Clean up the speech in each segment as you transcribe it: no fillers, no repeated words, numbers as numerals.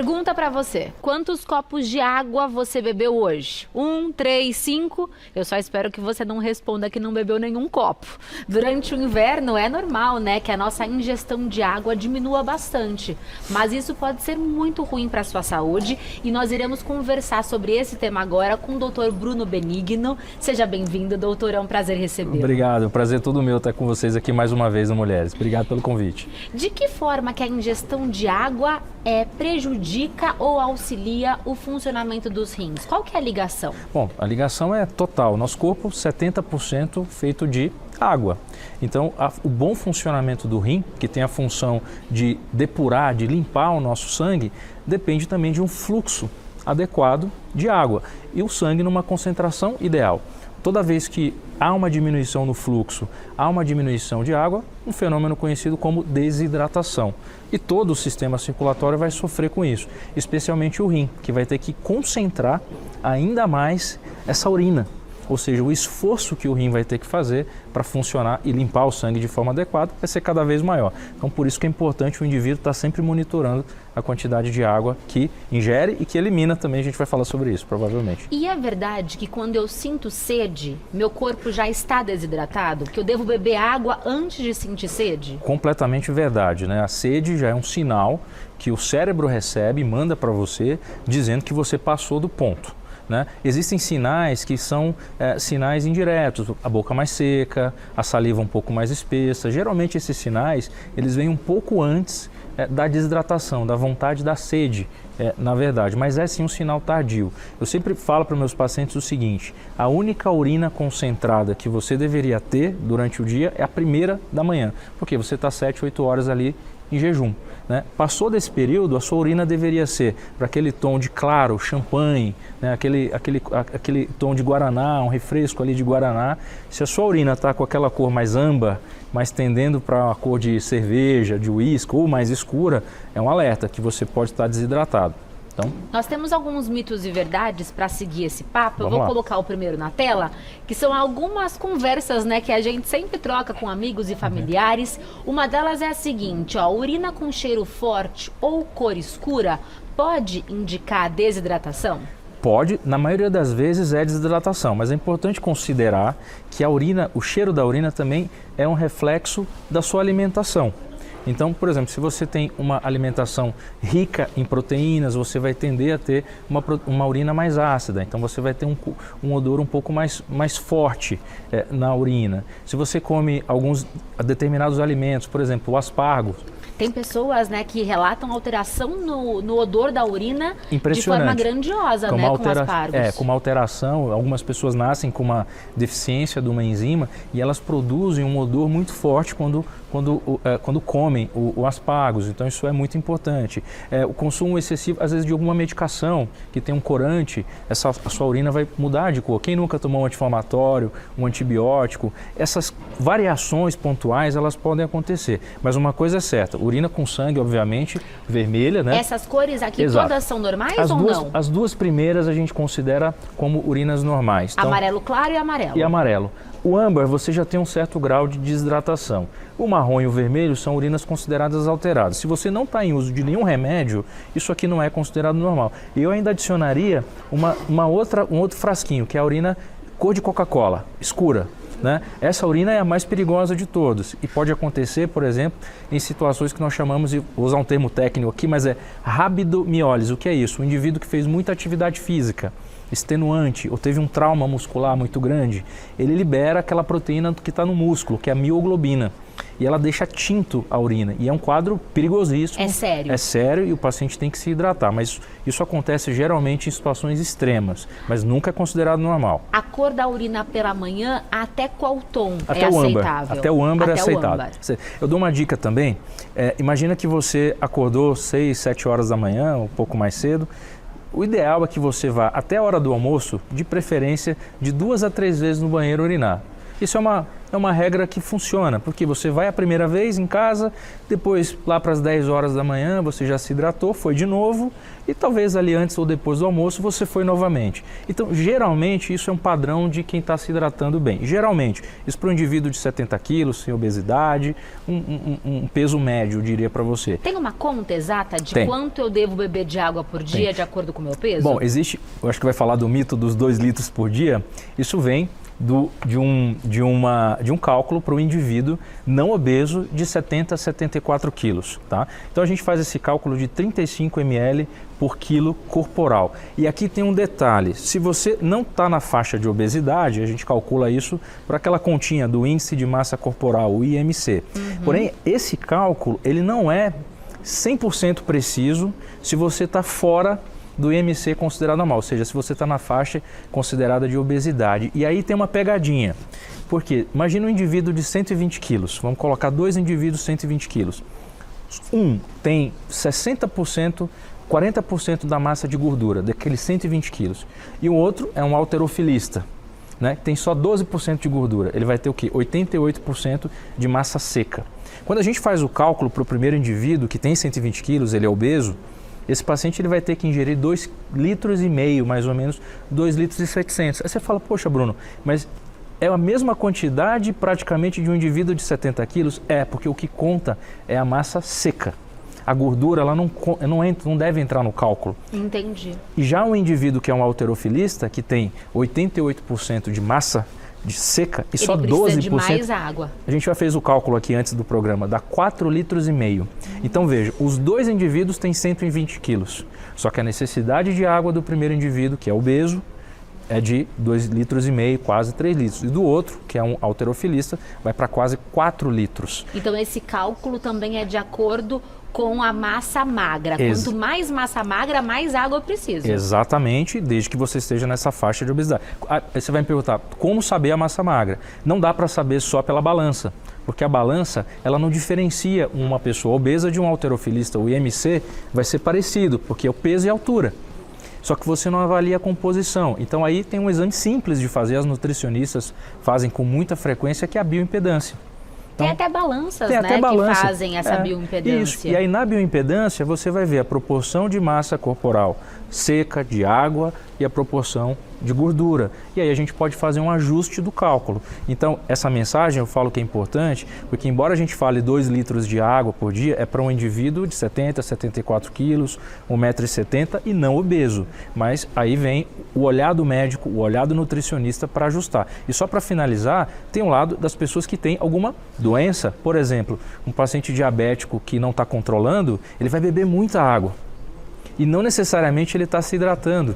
Pergunta pra você, quantos copos de água você bebeu hoje? 1, 3, 5? Eu só espero que você não responda que não bebeu nenhum copo. Durante o inverno é normal, né, que a nossa ingestão de água diminua bastante. Mas isso pode ser muito ruim para sua saúde e nós iremos conversar sobre esse tema agora com o Dr. Bruno Benigno. Seja bem-vindo, doutor, é um prazer recebê-lo. Obrigado, o prazer é todo meu estar com vocês aqui mais uma vez no Mulheres. Obrigado pelo convite. De que forma que a ingestão de água prejudica ou auxilia o funcionamento dos rins? Qual que é a ligação? Bom, a ligação é total. Nosso corpo, 70% feito de água. Então, o bom funcionamento do rim, que tem a função de depurar, de limpar o nosso sangue, depende também de um fluxo adequado de água e o sangue numa concentração ideal. Toda vez que há uma diminuição no fluxo, há uma diminuição de água, um fenômeno conhecido como desidratação. E todo o sistema circulatório vai sofrer com isso, especialmente o rim, que vai ter que concentrar ainda mais essa urina. Ou seja, o esforço que o rim vai ter que fazer para funcionar e limpar o sangue de forma adequada vai ser cada vez maior. Então, por isso que é importante o indivíduo estar sempre monitorando a quantidade de água que ingere e que elimina também. A gente vai falar sobre isso, provavelmente. E é verdade que quando eu sinto sede, meu corpo já está desidratado? Que eu devo beber água antes de sentir sede? Completamente verdade, né? A sede já é um sinal que o cérebro recebe e manda para você dizendo que você passou do ponto. Né? Existem sinais que são sinais indiretos, a boca mais seca, a saliva um pouco mais espessa. Geralmente esses sinais eles vêm um pouco antes da desidratação, da vontade da sede, na verdade, mas é sim um sinal tardio. Eu sempre falo para meus pacientes o seguinte, a única urina concentrada que você deveria ter durante o dia é a primeira da manhã, porque você está 7, 8 horas ali em jejum. Né? Passou desse período, a sua urina deveria ser para aquele tom de claro, champanhe, né? aquele tom de guaraná, um refresco ali de guaraná. Se a sua urina está com aquela cor mais âmbar, mais tendendo para a cor de cerveja, de uísque ou mais escura, é um alerta que você pode estar desidratado. Então, nós temos alguns mitos e verdades para seguir esse papo. Eu vou lá. Colocar o primeiro na tela, que são algumas conversas, né, que a gente sempre troca com amigos e familiares. Uma delas é a seguinte, ó, urina com cheiro forte ou cor escura pode indicar desidratação? Pode, na maioria das vezes é desidratação, mas é importante considerar que a urina, o cheiro da urina também é um reflexo da sua alimentação. Então, por exemplo, se você tem uma alimentação rica em proteínas, você vai tender a ter uma urina mais ácida. Então, você vai ter um odor um pouco mais forte na urina. Se você come alguns determinados alimentos, por exemplo, o aspargo. Tem pessoas, né, que relatam alteração no odor da urina de forma grandiosa, com né, com aspargos. Com uma alteração, algumas pessoas nascem com uma deficiência de uma enzima e elas produzem um odor muito forte quando comem o aspargos, então isso é muito importante. O consumo excessivo, às vezes, de alguma medicação que tem um corante, a sua urina vai mudar de cor. Quem nunca tomou um anti-inflamatório, um antibiótico, essas variações pontuais, elas podem acontecer. Mas uma coisa é certa, urina com sangue, obviamente, vermelha, né? Essas cores aqui todas são normais ou não? As duas primeiras a gente considera como urinas normais. Então, amarelo claro e amarelo. E amarelo. O âmbar, você já tem um certo grau de desidratação. O marrom e o vermelho são urinas consideradas alteradas. Se você não está em uso de nenhum remédio, isso aqui não é considerado normal. Eu ainda adicionaria um outro frasquinho, que é a urina cor de Coca-Cola, escura. Né? Essa urina é a mais perigosa de todos e pode acontecer, por exemplo, em situações que nós chamamos, vou usar um termo técnico aqui, mas é rabdomiólise. O que é isso? O indivíduo que fez muita atividade física, extenuante, ou teve um trauma muscular muito grande, ele libera aquela proteína que está no músculo, que é a mioglobina. E ela deixa tinto a urina. E é um quadro perigosíssimo. É sério. É sério e o paciente tem que se hidratar. Mas isso acontece geralmente em situações extremas, mas nunca é considerado normal. A cor da urina pela manhã, até qual tom até é o aceitável? Âmbar. Até o âmbar é aceitável. Eu dou uma dica também. Imagina que você acordou 6, 7 horas da manhã, um pouco mais cedo. O ideal é que você vá até a hora do almoço, de preferência de 2 a 3 vezes no banheiro urinar. Isso é é uma regra que funciona, porque você vai a primeira vez em casa, depois lá para as 10 horas da manhã você já se hidratou, foi de novo, e talvez ali antes ou depois do almoço você foi novamente. Então, geralmente, isso é um padrão de quem está se hidratando bem. Geralmente, isso para um indivíduo de 70 quilos, sem obesidade, um peso médio, eu diria para você. Tem uma conta exata de quanto eu devo beber de água por dia, de acordo com o meu peso? Bom, existe, eu acho que vai falar do mito dos 2 litros por dia, isso vem de um cálculo para o indivíduo não obeso de 70 a 74 quilos, tá? Então a gente faz esse cálculo de 35 ml por quilo corporal. E aqui tem um detalhe, se você não está na faixa de obesidade, a gente calcula isso para aquela continha do índice de massa corporal, o IMC. Porém, esse cálculo, ele não é 100% preciso se você está fora do IMC considerado normal, ou seja, se você está na faixa considerada de obesidade. E aí tem uma pegadinha, porque imagina um indivíduo de 120 quilos, vamos colocar 2 indivíduos de 120 quilos. Um tem 60%, 40% da massa de gordura, daqueles 120 quilos. E o outro é um halterofilista, né? Tem só 12% de gordura. Ele vai ter o quê? 88% de massa seca. Quando a gente faz o cálculo para o primeiro indivíduo que tem 120 quilos, ele é obeso, esse paciente ele vai ter que ingerir 2,5 litros, mais ou menos, 2,7 litros. Aí você fala, poxa Bruno, mas é a mesma quantidade praticamente de um indivíduo de 70 quilos? É, porque o que conta é a massa seca. A gordura ela não deve entrar no cálculo. Entendi. E já um indivíduo que é um halterofilista, que tem 88% de massa seca e só 12%... Ele precisa de mais água. A gente já fez o cálculo aqui antes do programa, dá 4,5 litros. Então veja, os 2 indivíduos têm 120 quilos. Só que a necessidade de água do primeiro indivíduo, que é obeso, é de 2,5 litros, quase 3 litros. E do outro, que é um halterofilista, vai para quase 4 litros. Então esse cálculo também é de acordo com a massa magra. Quanto mais massa magra, mais água eu preciso. Exatamente, desde que você esteja nessa faixa de obesidade. Aí você vai me perguntar, como saber a massa magra? Não dá para saber só pela balança, porque a balança ela não diferencia uma pessoa obesa de um halterofilista. O IMC vai ser parecido, porque é o peso e a altura. Só que você não avalia a composição. Então aí tem um exame simples de fazer, as nutricionistas fazem com muita frequência, que é a bioimpedância. Tem até balanças, né, que fazem essa bioimpedância. Isso. E aí na bioimpedância você vai ver a proporção de massa corporal seca, de água e a proporção de gordura. E aí a gente pode fazer um ajuste do cálculo. Então essa mensagem eu falo que é importante, porque embora a gente fale 2 litros de água por dia, é para um indivíduo de 70, 74 quilos, 1,70 m e não obeso. Mas aí vem o olhar do médico, o olhar do nutricionista para ajustar. E só para finalizar, tem um lado das pessoas que têm alguma doença. Por exemplo, um paciente diabético que não está controlando, ele vai beber muita água. E não necessariamente ele está se hidratando,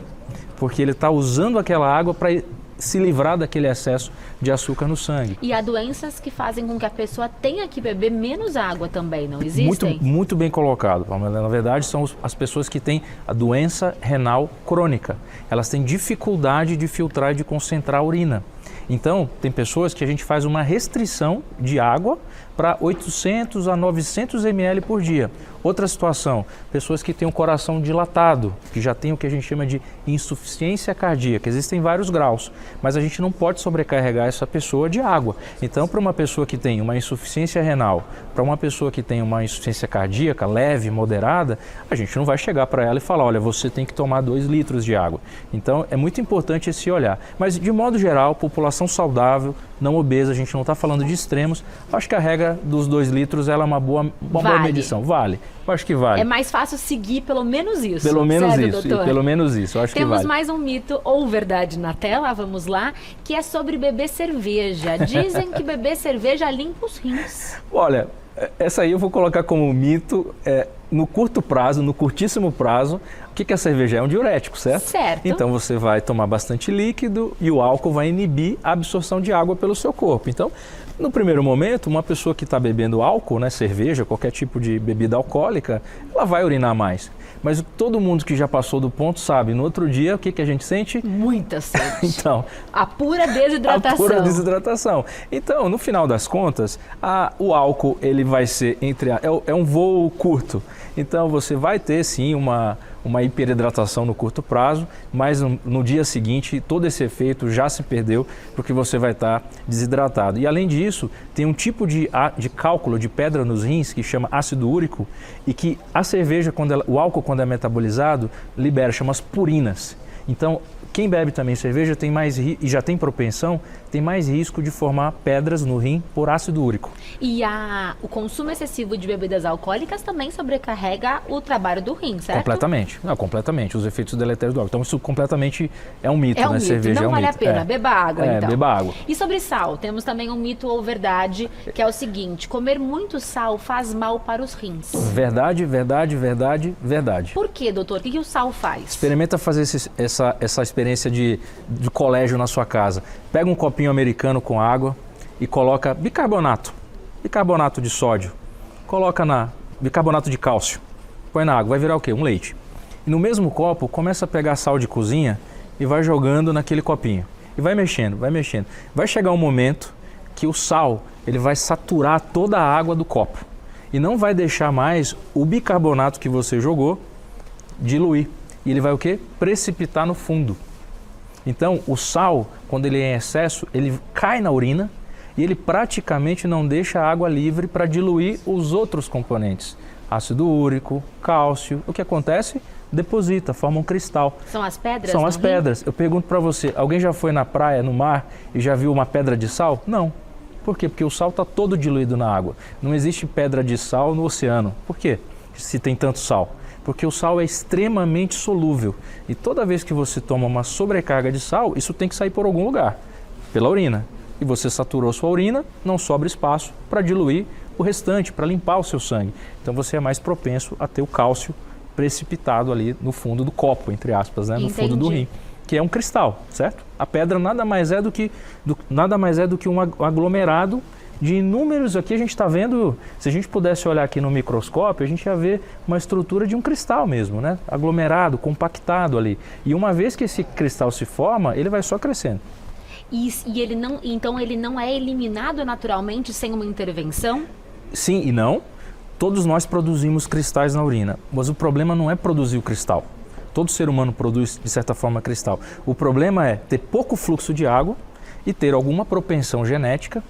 porque ele está usando aquela água para se livrar daquele excesso de açúcar no sangue. E há doenças que fazem com que a pessoa tenha que beber menos água também, não existem? Muito bem colocado, Pamela. Na verdade, são as pessoas que têm a doença renal crônica. Elas têm dificuldade de filtrar e de concentrar a urina. Então, tem pessoas que a gente faz uma restrição de água para 800 a 900 ml por dia. Outra situação, pessoas que têm um coração dilatado, que já tem o que a gente chama de insuficiência cardíaca. Existem vários graus, mas a gente não pode sobrecarregar essa pessoa de água. Então, para uma pessoa que tem uma insuficiência renal, para uma pessoa que tem uma insuficiência cardíaca leve, moderada, a gente não vai chegar para ela e falar, olha, você tem que tomar 2 litros de água. Então, é muito importante esse olhar. Mas, de modo geral, população saudável, não obesa, a gente não está falando de extremos, acho que a regra dos 2 litros ela é uma boa medição. Vale. Eu acho que vale. É mais fácil seguir pelo menos isso. Pelo menos isso, pelo menos isso. Eu acho que vale. Temos mais um mito ou verdade na tela, vamos lá, que é sobre beber cerveja. Dizem que beber cerveja limpa os rins. Olha, essa aí eu vou colocar como mito. No curto prazo, no curtíssimo prazo, o que a cerveja é? Um diurético, certo? Certo. Então você vai tomar bastante líquido e o álcool vai inibir a absorção de água pelo seu corpo. Então, no primeiro momento, uma pessoa que está bebendo álcool, né, cerveja, qualquer tipo de bebida alcoólica, ela vai urinar mais. Mas todo mundo que já passou do ponto sabe, no outro dia, o que a gente sente? Muita sede. Então, a pura desidratação. A pura desidratação. Então, no final das contas, o álcool ele vai ser é um voo curto. Então, você vai ter sim uma hiperidratação no curto prazo, mas no dia seguinte todo esse efeito já se perdeu porque você vai estar desidratado. E além disso, tem um tipo de cálculo de pedra nos rins que chama ácido úrico e que a cerveja, o álcool quando é metabolizado, libera, chama as purinas. Então, quem bebe também cerveja tem mais e já tem propensão, tem mais risco de formar pedras no rim por ácido úrico. E o consumo excessivo de bebidas alcoólicas também sobrecarrega o trabalho do rim, certo? Completamente. Não, completamente. Os efeitos deletérios do álcool. Então isso completamente é um mito, É um né? mito. Cerveja Não é um vale mito. a pena. Beba água, então. Beba água. E sobre sal, temos também um mito ou verdade, que é o seguinte: comer muito sal faz mal para os rins. Verdade, verdade, verdade, verdade. Por quê, doutor? O que o sal faz? Experimenta fazer essa experiência de colégio na sua casa. Pega um copinho americano com água e coloca bicarbonato de sódio, coloca bicarbonato de cálcio, põe na água, vai virar o quê? Um leite. E no mesmo copo, começa a pegar sal de cozinha e vai jogando naquele copinho. E vai mexendo, vai mexendo. Vai chegar um momento que o sal ele vai saturar toda a água do copo e não vai deixar mais o bicarbonato que você jogou diluir. E ele vai o quê? Precipitar no fundo. Então, o sal, quando ele é em excesso, ele cai na urina e ele praticamente não deixa a água livre para diluir os outros componentes. Ácido úrico, cálcio. O que acontece? Deposita, forma um cristal. São as pedras? São as pedras. Eu pergunto para você, alguém já foi na praia, no mar e já viu uma pedra de sal? Não. Por quê? Porque o sal está todo diluído na água. Não existe pedra de sal no oceano. Por quê? Se tem tanto sal. Porque o sal é extremamente solúvel. E toda vez que você toma uma sobrecarga de sal, isso tem que sair por algum lugar, pela urina. E você saturou sua urina, não sobra espaço para diluir o restante, para limpar o seu sangue. Então você é mais propenso a ter o cálcio precipitado ali no fundo do copo, entre aspas, né? No fundo do rim, que é um cristal, certo? A pedra nada mais é do que um aglomerado de inúmeros. Aqui a gente está vendo, se a gente pudesse olhar aqui no microscópio, a gente ia ver uma estrutura de um cristal mesmo, né? Aglomerado, compactado ali. E uma vez que esse cristal se forma, ele vai só crescendo. Então ele não é eliminado naturalmente sem uma intervenção? Sim e não. Todos nós produzimos cristais na urina, mas o problema não é produzir o cristal. Todo ser humano produz, de certa forma, cristal. O problema é ter pouco fluxo de água e ter alguma propensão genética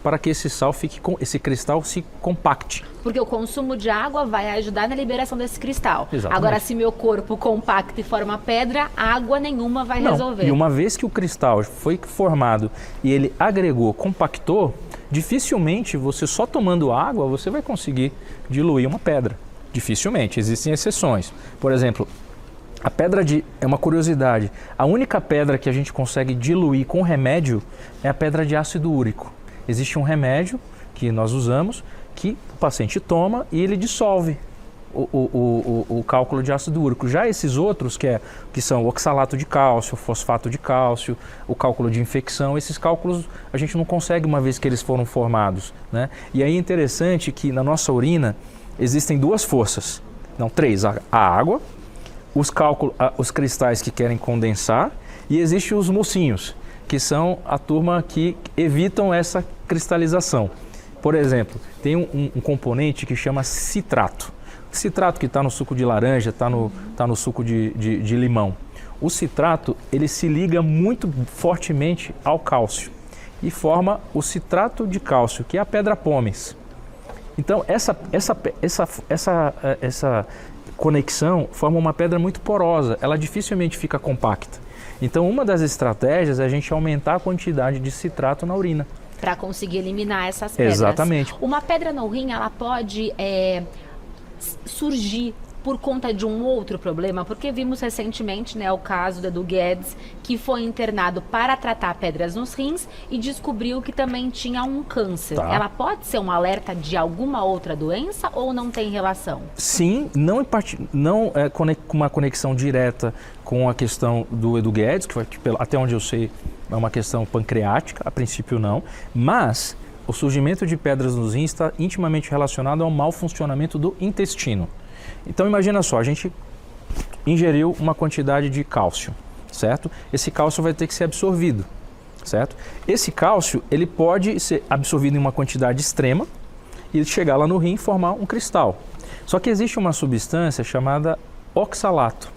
para que esse cristal se compacte. Porque o consumo de água vai ajudar na liberação desse cristal. Exatamente. Agora, se meu corpo compacta e forma pedra, água nenhuma vai resolver. E uma vez que o cristal foi formado e ele agregou, compactou, dificilmente você só tomando água você vai conseguir diluir uma pedra. Dificilmente, existem exceções. Por exemplo, a pedra é uma curiosidade. A única pedra que a gente consegue diluir com remédio é a pedra de ácido úrico. Existe um remédio que nós usamos que o paciente toma e ele dissolve o cálculo de ácido úrico. Já esses outros, que são o oxalato de cálcio, o fosfato de cálcio, o cálculo de infecção, esses cálculos a gente não consegue uma vez que eles foram formados, né? E aí é interessante que na nossa urina existem duas forças, não, três: a água, os cristais que querem condensar e existem os mocinhos, que são a turma que evitam essa cristalização. Por exemplo, tem um componente que chama citrato. Citrato que está no suco de laranja, está no suco de limão. O citrato, ele se liga muito fortemente ao cálcio e forma o citrato de cálcio, que é a pedra pómez. Então, essa conexão forma uma pedra muito porosa, ela dificilmente fica compacta. Então, uma das estratégias é a gente aumentar a quantidade de citrato na urina. Para conseguir eliminar essas pedras. Exatamente. Uma pedra no rim, ela pode surgir por conta de um outro problema, porque vimos recentemente, né, o caso do Edu Guedes, que foi internado para tratar pedras nos rins e descobriu que também tinha um câncer. Tá. Ela pode ser um alerta de alguma outra doença ou não tem relação? Sim, não é com uma conexão direta com a questão do Edu Guedes, que até onde eu sei é uma questão pancreática, a princípio não, mas o surgimento de pedras nos rins está intimamente relacionado ao mau funcionamento do intestino. Então imagina só, a gente ingeriu uma quantidade de cálcio, certo? Esse cálcio vai ter que ser absorvido, certo? Esse cálcio, ele pode ser absorvido em uma quantidade extrema e chegar lá no rim e formar um cristal. Só que existe uma substância chamada oxalato.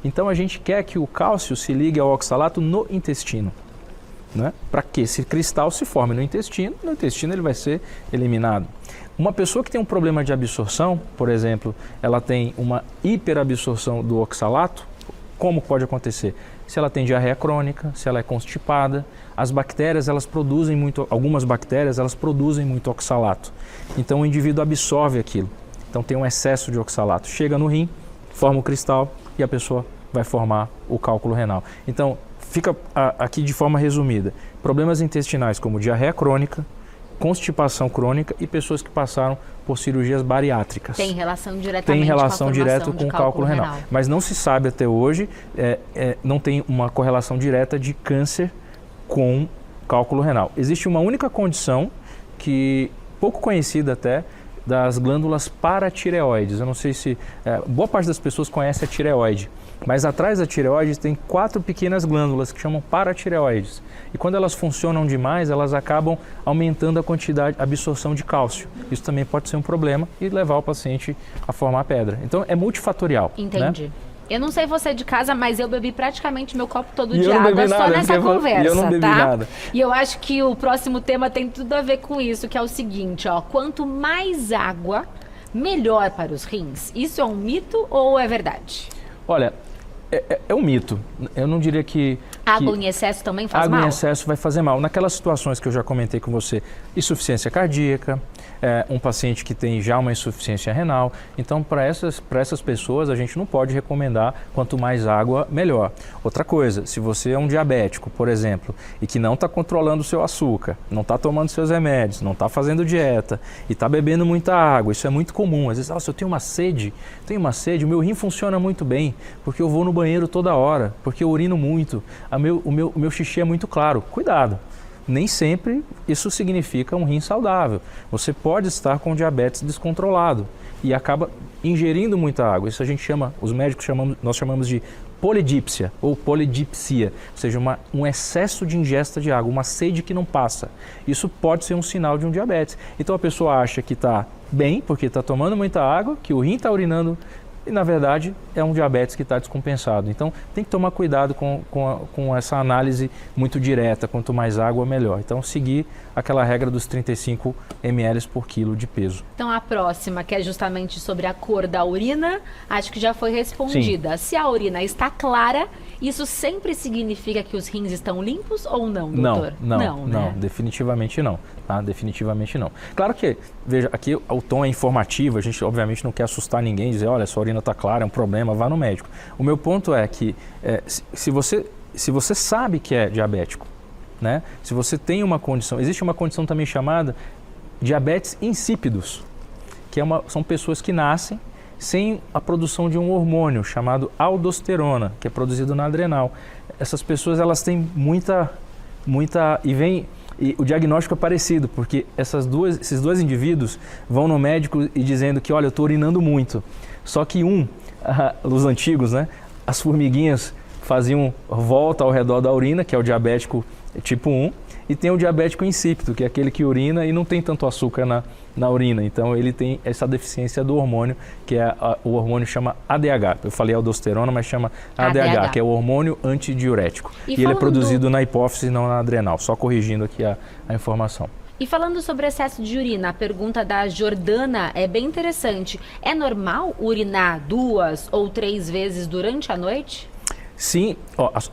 Então a gente quer que o cálcio se ligue ao oxalato no intestino, né? Para que esse cristal se forme no intestino ele vai ser eliminado. Uma pessoa que tem um problema de absorção, por exemplo, ela tem uma hiperabsorção do oxalato, como pode acontecer? Se ela tem diarreia crônica, se ela é constipada, as bactérias, elas produzem muito, algumas bactérias, elas produzem muito oxalato. Então o indivíduo absorve aquilo. Então tem um excesso de oxalato. Chega no rim, forma o cristal e a pessoa vai formar o cálculo renal. Então, fica aqui de forma resumida. Problemas intestinais como diarreia crônica, constipação crônica e pessoas que passaram por cirurgias bariátricas. Tem relação diretamente tem relação com a direta formação com de o cálculo renal. renal. Mas não se sabe até hoje, não tem uma correlação direta de câncer com cálculo renal. Existe uma única condição que, pouco conhecida até, das glândulas paratireoides. Eu não sei se... boa parte das pessoas conhece a tireoide, mas atrás da tireoide tem 4 pequenas glândulas que chamam paratireoides. E quando elas funcionam demais, elas acabam aumentando a quantidade, a absorção de cálcio. Isso também pode ser um problema e levar o paciente a formar pedra. Então é multifatorial. Entendi. Né? Eu não sei você de casa, mas eu bebi praticamente meu copo todo E de eu não água bebi só nada, nessa conversa, e eu não bebi tá? nada. E eu acho que o próximo tema tem tudo a ver com isso, que é o seguinte, ó, quanto mais água, melhor para os rins. Isso é um mito ou é verdade? Olha, é um mito. Eu não diria que... Água em excesso também faz mal? Água em excesso vai fazer mal. Naquelas situações que eu já comentei com você, insuficiência cardíaca, um paciente que tem já uma insuficiência renal. Então, para essas pessoas, a gente não pode recomendar quanto mais água, melhor. Outra coisa, se você é um diabético, por exemplo, e que não está controlando o seu açúcar, não está tomando seus remédios, não está fazendo dieta e está bebendo muita água, isso é muito comum. Às vezes, se eu tenho uma sede, o meu rim funciona muito bem, porque eu vou no banheiro toda hora, porque eu urino muito, o meu xixi é muito claro. Cuidado! Nem sempre isso significa um rim saudável. Você pode estar com diabetes descontrolado e acaba ingerindo muita água. Isso a gente chama, os médicos nós chamamos de polidípsia ou polidipsia, ou seja, um excesso de ingesta de água, uma sede que não passa. Isso pode ser um sinal de um diabetes. Então a pessoa acha que está bem porque está tomando muita água, que o rim está urinando e na verdade é um diabetes que está descompensado. Então tem que tomar cuidado com essa análise muito direta, quanto mais água melhor. Então seguir aquela regra dos 35 ml por quilo de peso. Então a próxima, que é justamente sobre a cor da urina, acho que já foi respondida. Sim. Se a urina está clara, isso sempre significa que os rins estão limpos ou não, doutor? Não, definitivamente não. Tá? Definitivamente não. Claro que, veja, aqui o tom é informativo, a gente obviamente não quer assustar ninguém, dizer, olha, sua urina está clara, é um problema, vá no médico. O meu ponto é que se você sabe que é diabético, né? Se você tem uma condição, existe uma condição também chamada diabetes insípidos, que são pessoas que nascem sem a produção de um hormônio chamado aldosterona, que é produzido na adrenal. Essas pessoas, elas têm muita e o diagnóstico é parecido, porque esses dois indivíduos vão no médico e dizendo que, olha, eu estou urinando muito. Só que os antigos, né, as formiguinhas faziam volta ao redor da urina, que é o diabético tipo 1, e tem o diabético insípido, que é aquele que urina e não tem tanto açúcar na urina. Então ele tem essa deficiência do hormônio, que o hormônio chama ADH. Eu falei aldosterona, mas chama ADH, que é o hormônio antidiurético. E ele é produzido na hipófise e não na adrenal. Só corrigindo aqui a informação. E falando sobre excesso de urina, a pergunta da Jordana é bem interessante. É normal urinar 2 ou 3 vezes durante a noite? Sim,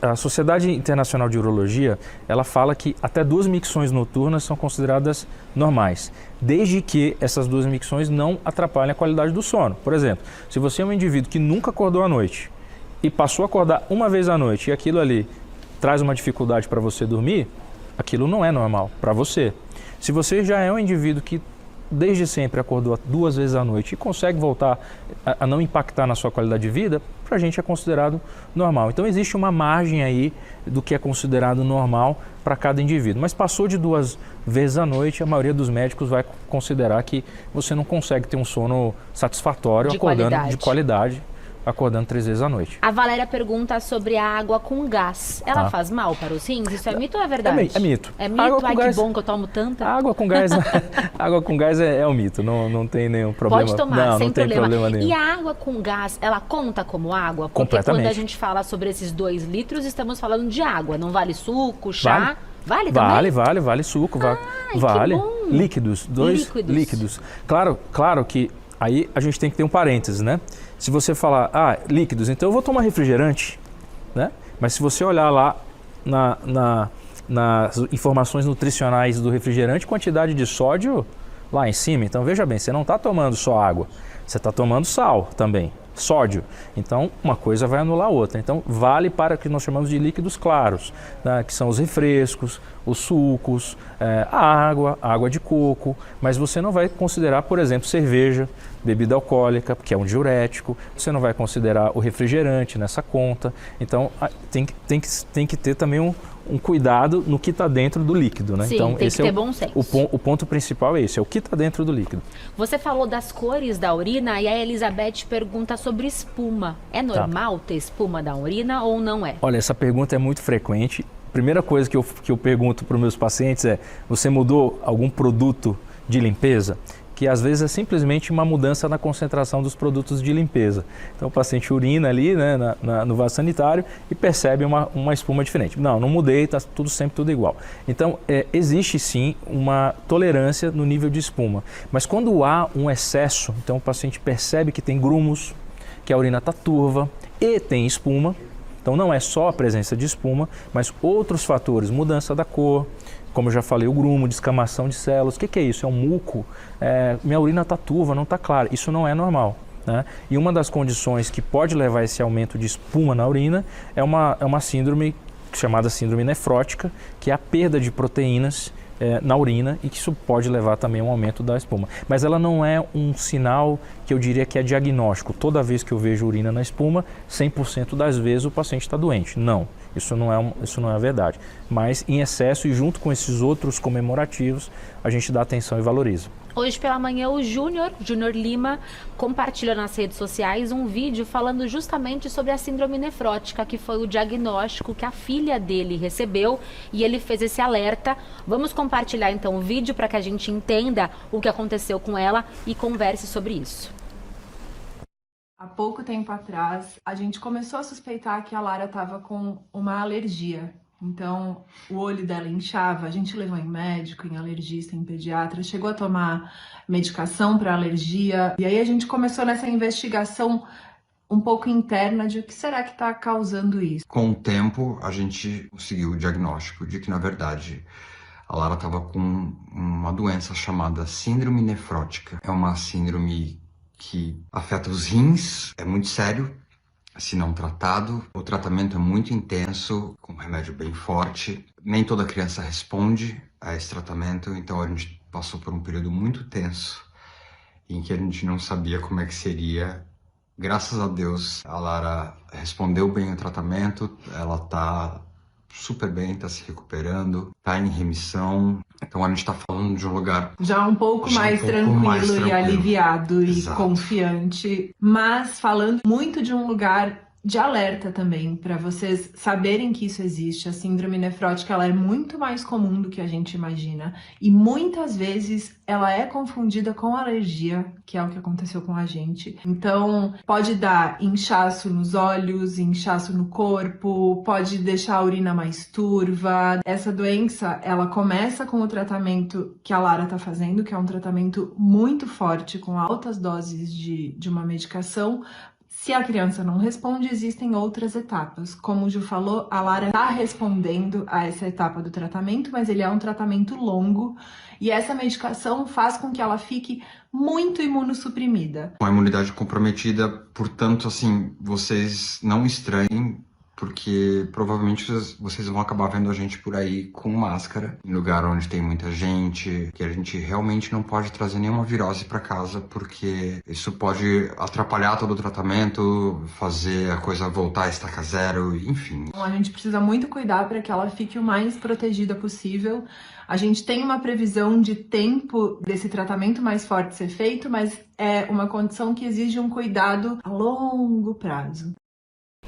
a Sociedade Internacional de Urologia, ela fala que até 2 micções noturnas são consideradas normais, desde que essas 2 micções não atrapalhem a qualidade do sono. Por exemplo, se você é um indivíduo que nunca acordou à noite e passou a acordar uma vez à noite e aquilo ali traz uma dificuldade para você dormir, aquilo não é normal para você. Se você já é um indivíduo que desde sempre acordou 2 vezes à noite e consegue voltar a não impactar na sua qualidade de vida, para a gente é considerado normal. Então existe uma margem aí do que é considerado normal para cada indivíduo. Mas passou de 2 vezes à noite, a maioria dos médicos vai considerar que você não consegue ter um sono satisfatório, acordando de qualidade acordando 3 vezes à noite. A Valéria pergunta sobre a água com gás. Ela faz mal para os rins? Isso é mito ou é verdade? É mito. É mito? Água Ai, com que gás, bom que eu tomo tanta. água com gás, água com gás é um mito, não tem nenhum problema. Pode tomar, sem não tem problema nenhum. E a água com gás, ela conta como água? Porque Completamente. quando a gente fala sobre esses 2 litros, estamos falando de água. Não vale suco, chá? Vale também? Vale suco, vale. que bom. Líquidos, 2 líquidos. Claro que aí a gente tem que ter um parênteses, né? Se você falar, líquidos, então eu vou tomar refrigerante, né? Mas se você olhar lá nas informações nutricionais do refrigerante, quantidade de sódio lá em cima. Então veja bem, você não está tomando só água, você está tomando sal também, sódio. Então uma coisa vai anular a outra. Então vale para o que nós chamamos de líquidos claros, né? Que são os refrescos, os sucos, a água de coco. Mas você não vai considerar, por exemplo, cerveja, bebida alcoólica, que é um diurético. Você não vai considerar o refrigerante nessa conta. Então tem que ter também um cuidado no que está dentro do líquido, né? Sim, então, tem esse que ter bom senso. O ponto principal é esse, é o que está dentro do líquido. Você falou das cores da urina e a Elizabeth pergunta sobre espuma. É normal ter espuma da urina ou não é? Olha, essa pergunta é muito frequente. Primeira coisa que eu pergunto para os meus pacientes é: você mudou algum produto de limpeza? Que às vezes é simplesmente uma mudança na concentração dos produtos de limpeza. Então o paciente urina ali, né, no vaso sanitário e percebe uma espuma diferente. Não mudei, está sempre tudo igual. Então existe sim uma tolerância no nível de espuma. Mas quando há um excesso, então o paciente percebe que tem grumos, que a urina está turva e tem espuma. Então não é só a presença de espuma, mas outros fatores, mudança da cor, como eu já falei, o grumo, descamação de células. O que é isso? É um muco? Minha urina está turva, não está clara. Isso não é normal, né? E uma das condições que pode levar a esse aumento de espuma na urina é uma síndrome chamada síndrome nefrótica, que é a perda de proteínas na urina, e que isso pode levar também a um aumento da espuma. Mas ela não é um sinal que eu diria que é diagnóstico. Toda vez que eu vejo urina na espuma, 100% das vezes o paciente está doente. Não, isso não é a verdade. Mas em excesso e junto com esses outros comemorativos, a gente dá atenção e valoriza. Hoje pela manhã o Júnior Lima compartilhou nas redes sociais um vídeo falando justamente sobre a síndrome nefrótica, que foi o diagnóstico que a filha dele recebeu e ele fez esse alerta. Vamos compartilhar então o vídeo para que a gente entenda o que aconteceu com ela e converse sobre isso. Há pouco tempo atrás, a gente começou a suspeitar que a Lara estava com uma alergia. Então, o olho dela inchava, a gente levou em médico, em alergista, em pediatra, chegou a tomar medicação para alergia. E aí a gente começou nessa investigação um pouco interna de o que será que está causando isso. Com o tempo, a gente conseguiu o diagnóstico de que, na verdade, a Lara estava com uma doença chamada síndrome nefrótica. É uma síndrome que afeta os rins, é muito sério. Se não tratado, o tratamento é muito intenso, com um remédio bem forte. Nem toda criança responde a esse tratamento, então a gente passou por um período muito tenso, em que a gente não sabia como é que seria. Graças a Deus, a Lara respondeu bem ao tratamento, ela tá super bem, tá se recuperando, tá em remissão. Então a gente tá falando de um lugar já um pouco mais tranquilo e aliviado. Exato. E confiante, mas falando muito de um lugar de alerta também, para vocês saberem que isso existe. A síndrome nefrótica, ela é muito mais comum do que a gente imagina e muitas vezes ela é confundida com alergia, que é o que aconteceu com a gente. Então pode dar inchaço nos olhos, inchaço no corpo, pode deixar a urina mais turva. Essa doença, ela começa com o tratamento que a Lara tá fazendo, que é um tratamento muito forte, com altas doses de uma medicação. Se a criança não responde, existem outras etapas. Como o Ju falou, a Lara está respondendo a essa etapa do tratamento, mas ele é um tratamento longo e essa medicação faz com que ela fique muito imunossuprimida. Com a imunidade comprometida, portanto, assim, vocês não estranhem porque provavelmente vocês vão acabar vendo a gente por aí com máscara, em lugar onde tem muita gente, que a gente realmente não pode trazer nenhuma virose para casa, porque isso pode atrapalhar todo o tratamento, fazer a coisa voltar a estaca zero, enfim. Então, a gente precisa muito cuidar para que ela fique o mais protegida possível. A gente tem uma previsão de tempo desse tratamento mais forte ser feito, mas é uma condição que exige um cuidado a longo prazo.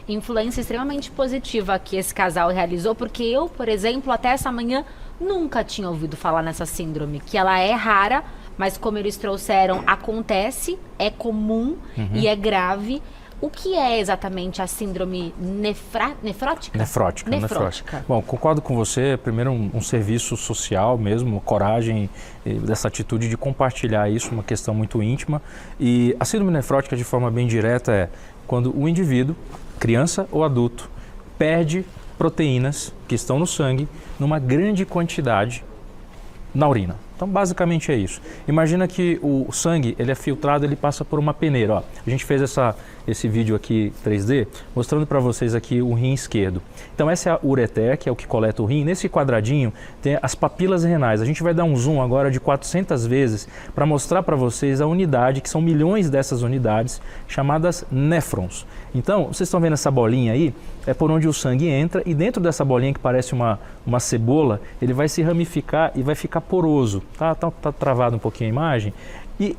Influência extremamente positiva que esse casal realizou, porque eu, por exemplo, até essa manhã nunca tinha ouvido falar nessa síndrome, que ela é rara, mas como eles trouxeram, acontece, é comum e é grave. O que é exatamente a síndrome nefrótica? Nefrótica. Bom, concordo com você. Primeiro, um serviço social mesmo, coragem dessa atitude de compartilhar isso, uma questão muito íntima. E a síndrome nefrótica, de forma bem direta, é quando o indivíduo, criança ou adulto, perde proteínas que estão no sangue numa grande quantidade na urina. Então, basicamente é isso. Imagina que o sangue, ele é filtrado, ele passa por uma peneira. Ó. A gente fez esse vídeo aqui 3D, mostrando para vocês aqui o rim esquerdo. Então, essa é a ureter, que é o que coleta o rim. Nesse quadradinho tem as papilas renais. A gente vai dar um zoom agora de 400 vezes para mostrar para vocês a unidade, que são milhões dessas unidades, chamadas néfrons. Então, vocês estão vendo essa bolinha aí? É por onde o sangue entra e dentro dessa bolinha que parece uma cebola, ele vai se ramificar e vai ficar poroso. Tá travado um pouquinho a imagem. E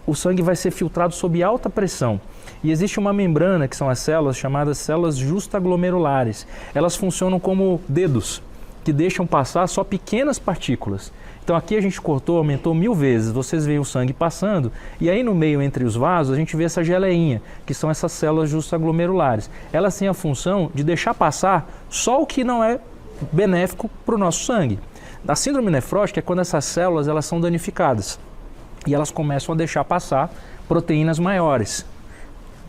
o sangue vai ser filtrado sob alta pressão. E existe uma membrana, que são as células chamadas células justaglomerulares. Elas funcionam como dedos, que deixam passar só pequenas partículas. Então aqui a gente cortou, aumentou 1000 vezes, vocês veem o sangue passando, e aí no meio entre os vasos a gente vê essa geleinha, que são essas células justaglomerulares. Elas têm a função de deixar passar só o que não é benéfico para o nosso sangue. A síndrome nefrótica é quando essas células elas são danificadas e elas começam a deixar passar proteínas maiores,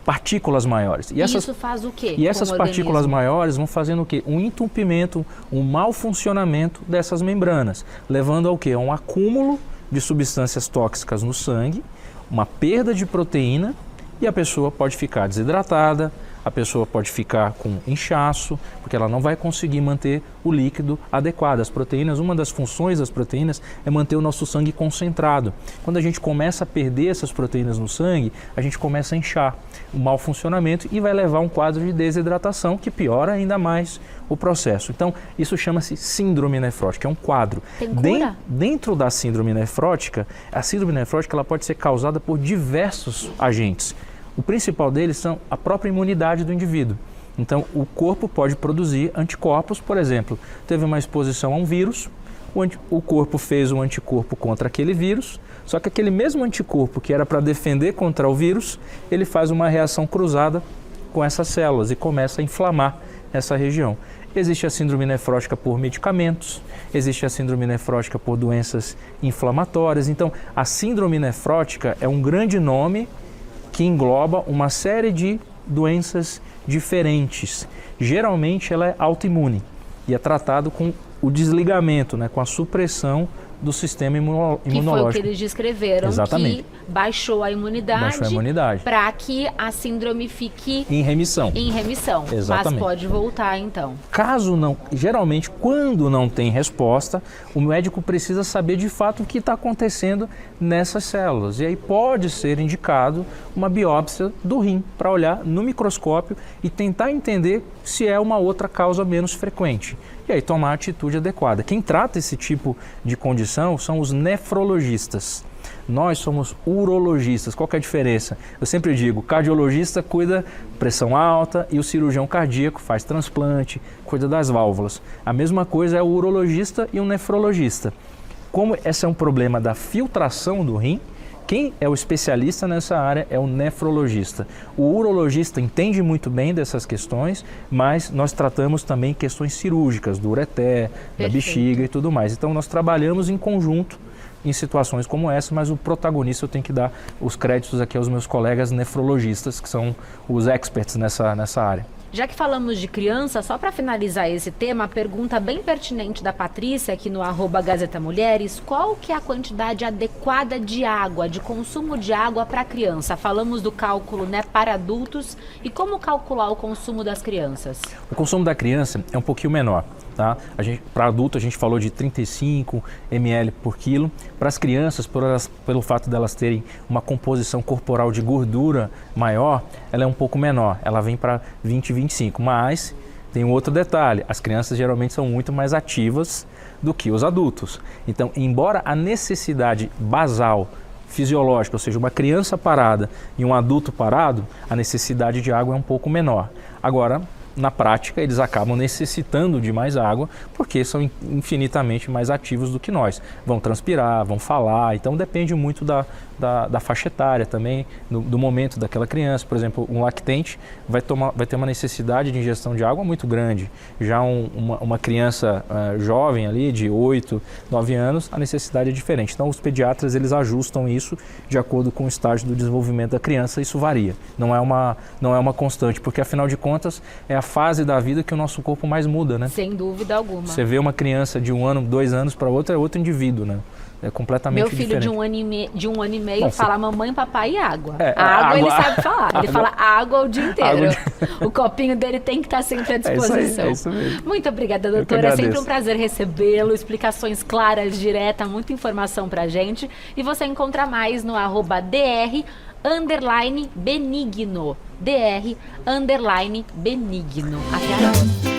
partículas maiores. E isso faz o quê? E essas partículas maiores vão fazendo o quê? Um entupimento, um mau funcionamento dessas membranas, levando ao quê? A um acúmulo de substâncias tóxicas no sangue, uma perda de proteína e a pessoa pode ficar desidratada, a pessoa pode ficar com inchaço, porque ela não vai conseguir manter o líquido adequado. As proteínas, uma das funções das proteínas é manter o nosso sangue concentrado. Quando a gente começa a perder essas proteínas no sangue, a gente começa a inchar, o mau funcionamento e vai levar a um quadro de desidratação que piora ainda mais o processo. Então, isso chama-se síndrome nefrótica, é um quadro. Tem cura? Dentro da síndrome nefrótica, a síndrome nefrótica ela pode ser causada por diversos agentes. O principal deles são a própria imunidade do indivíduo. Então, o corpo pode produzir anticorpos, por exemplo, teve uma exposição a um vírus, o corpo fez um anticorpo contra aquele vírus, só que aquele mesmo anticorpo que era para defender contra o vírus, ele faz uma reação cruzada com essas células e começa a inflamar essa região. Existe a síndrome nefrótica por medicamentos, existe a síndrome nefrótica por doenças inflamatórias. Então, a síndrome nefrótica é um grande nome que engloba uma série de doenças diferentes. Geralmente ela é autoimune e é tratado com o desligamento, né, com a supressão do sistema imunológico. Que foi o que eles descreveram. Exatamente. Que baixou a imunidade para que a síndrome fique em remissão. Exatamente. Mas pode voltar então. Caso não, geralmente quando não tem resposta, o médico precisa saber de fato o que está acontecendo nessas células. E aí pode ser indicado uma biópsia do rim para olhar no microscópio e tentar entender se é uma outra causa menos frequente. E aí tomar a atitude adequada. Quem trata esse tipo de condição são os nefrologistas. Nós somos urologistas. Qual que é a diferença? Eu sempre digo, o cardiologista cuida pressão alta e o cirurgião cardíaco faz transplante, cuida das válvulas. A mesma coisa é o urologista e o nefrologista. Como esse é um problema da filtração do rim, quem é o especialista nessa área é o nefrologista. O urologista entende muito bem dessas questões, mas nós tratamos também questões cirúrgicas, do ureter, da bexiga e tudo mais. Então nós trabalhamos em conjunto em situações como essa, mas o protagonista eu tenho que dar os créditos aqui aos meus colegas nefrologistas, que são os experts nessa área. Já que falamos de criança, só para finalizar esse tema, a pergunta bem pertinente da Patrícia aqui no @Gazeta Mulheres, qual que é a quantidade adequada de água, de consumo de água para criança? Falamos do cálculo, né, para adultos, e como calcular o consumo das crianças? O consumo da criança é um pouquinho menor. Tá? Para adulto a gente falou de 35 ml por quilo. Para as crianças, pelo fato delas terem uma composição corporal de gordura maior, ela é um pouco menor, ela vem para 20, 25. Mas tem um outro detalhe, as crianças geralmente são muito mais ativas do que os adultos. Então, embora a necessidade basal fisiológica, ou seja, uma criança parada e um adulto parado, a necessidade de água é um pouco menor. Agora, na prática, eles acabam necessitando de mais água porque são infinitamente mais ativos do que nós. Vão transpirar, vão falar, então depende muito da faixa etária também, do momento daquela criança. Por exemplo, um lactente vai ter uma necessidade de ingestão de água muito grande. Já uma criança jovem ali, de 8, 9 anos, a necessidade é diferente. Então, os pediatras, eles ajustam isso de acordo com o estágio do desenvolvimento da criança. Isso varia, não é uma constante, porque afinal de contas é a fase da vida que o nosso corpo mais muda, né? Sem dúvida alguma. Você vê uma criança de 1 ano, 2 anos para outra, é outro indivíduo, né? É completamente diferente. Meu filho de um ano e meio fala mamãe, papai e água. A água ele sabe falar. Ele fala água o dia inteiro. O copinho dele tem que estar sempre à disposição. É isso mesmo. Muito obrigada, doutora. É sempre um prazer recebê-lo. Explicações claras, diretas, muita informação pra gente. E você encontra mais no @dr_benigno. Dr_benigno. Até a próxima.